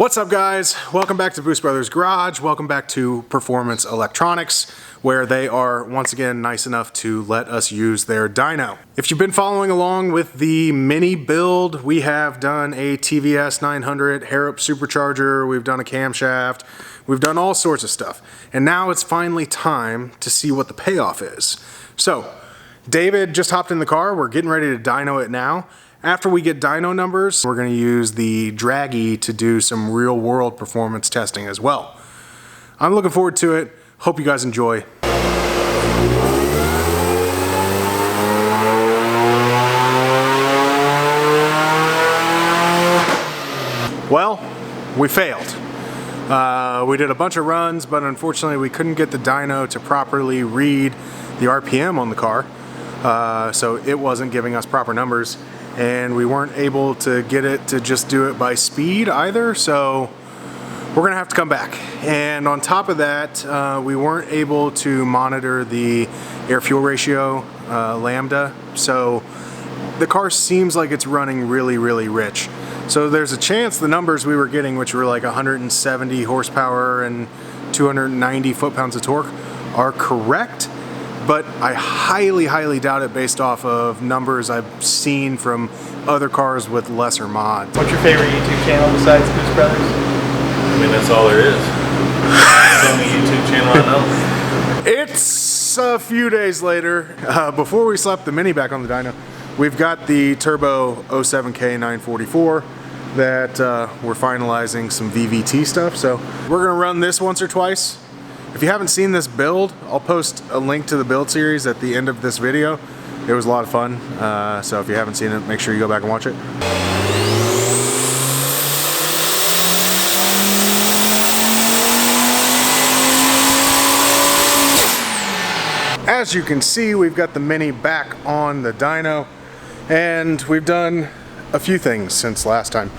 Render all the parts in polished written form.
What's up, guys? Welcome back to Boost Brothers Garage. Welcome back to Performance Electronics, where they are once again nice enough to let us use their dyno. If you've been following along with the Mini build, we have done a TVS 900 hair-up supercharger, we've done a camshaft, we've done all sorts of stuff. And now it's finally time to see what the payoff is. So, David just hopped in the car, we're getting ready to dyno it now. After we get dyno numbers, we're going to use the Dragy to do some real-world performance testing as well. I'm looking forward to it. Hope you guys enjoy. Well, we failed. We did a bunch of runs, but unfortunately we couldn't get the dyno to properly read the RPM on the car, so it wasn't giving us proper numbers. And we weren't able to get it to just do it by speed either, so we're gonna have to come back. And on top of that, we weren't able to monitor the air-fuel ratio, lambda, so the car seems like it's running really, really rich. So there's a chance the numbers we were getting, which were like 170 horsepower and 290 foot-pounds of torque, are correct. But I highly, highly doubt it based off of numbers I've seen from other cars with lesser mods. What's your favorite YouTube channel besides Boost Brothers? I mean, that's all there is. It's the only YouTube channel I know. It's a few days later. Before we slap the Mini back on the dyno, we've got the Turbo 07K 944 that we're finalizing some VVT stuff. So we're gonna run this once or twice. If you haven't seen this build, I'll post a link to the build series at the end of this video. It was a lot of fun, so if you haven't seen it, make sure you go back and watch it. As you can see, we've got the Mini back on the dyno, and we've done a few things since last time.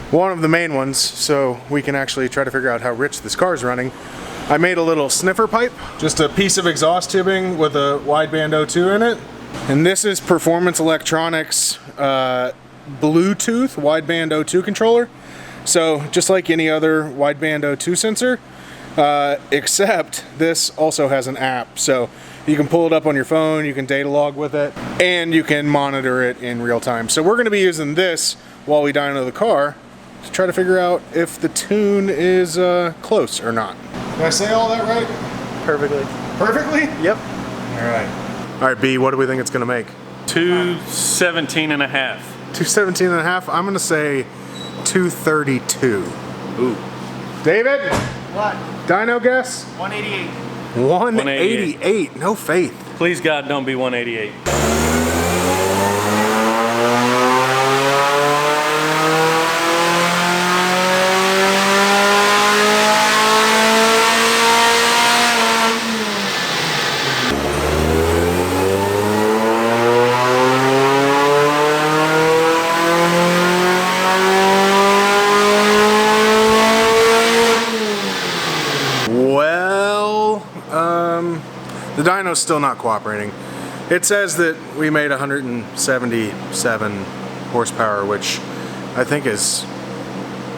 One of the main ones, so we can actually try to figure out how rich this car is running, I made a little sniffer pipe, just a piece of exhaust tubing with a wideband O2 in it. And this is Performance Electronics Bluetooth Wideband O2 controller. So just like any other wideband O2 sensor, except this also has an app. So you can pull it up on your phone, you can data log with it, and you can monitor it in real time. So we're gonna be using this while we dyno the car to try to figure out if the tune is close or not. Did I say all that right? Perfectly. Perfectly? Yep. All right. All right, B, what do we think it's gonna make? 217 and a half. 217 and a half? I'm gonna say 232. Ooh. David? What? Dyno guess? 188. 188. No faith. Please God, don't be 188. The dyno's still not cooperating. It says that we made 177 horsepower, which I think is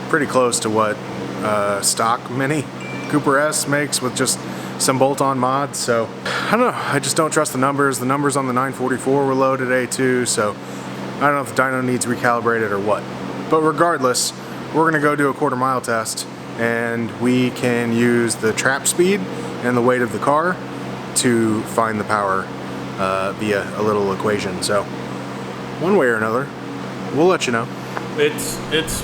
pretty close to what stock Mini Cooper S makes with just some bolt-on mods. So I don't know, I just don't trust the numbers. The numbers on the 944 were low today too, so I don't know if the dyno needs recalibrated or what. But regardless, we're gonna go do a quarter-mile test, and we can use the trap speed and the weight of the car to find the power via a little equation. So one way or another, we'll let you know. It's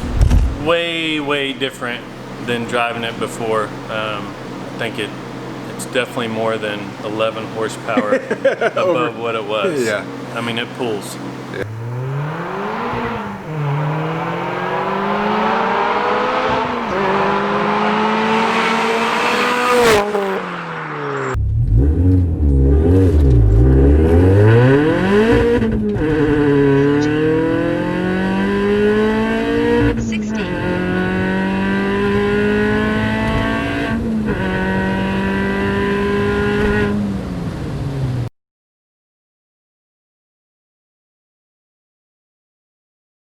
way different than driving it before. I think it's definitely more than 11 horsepower above what it was. Yeah. I mean, it pulls. Yeah.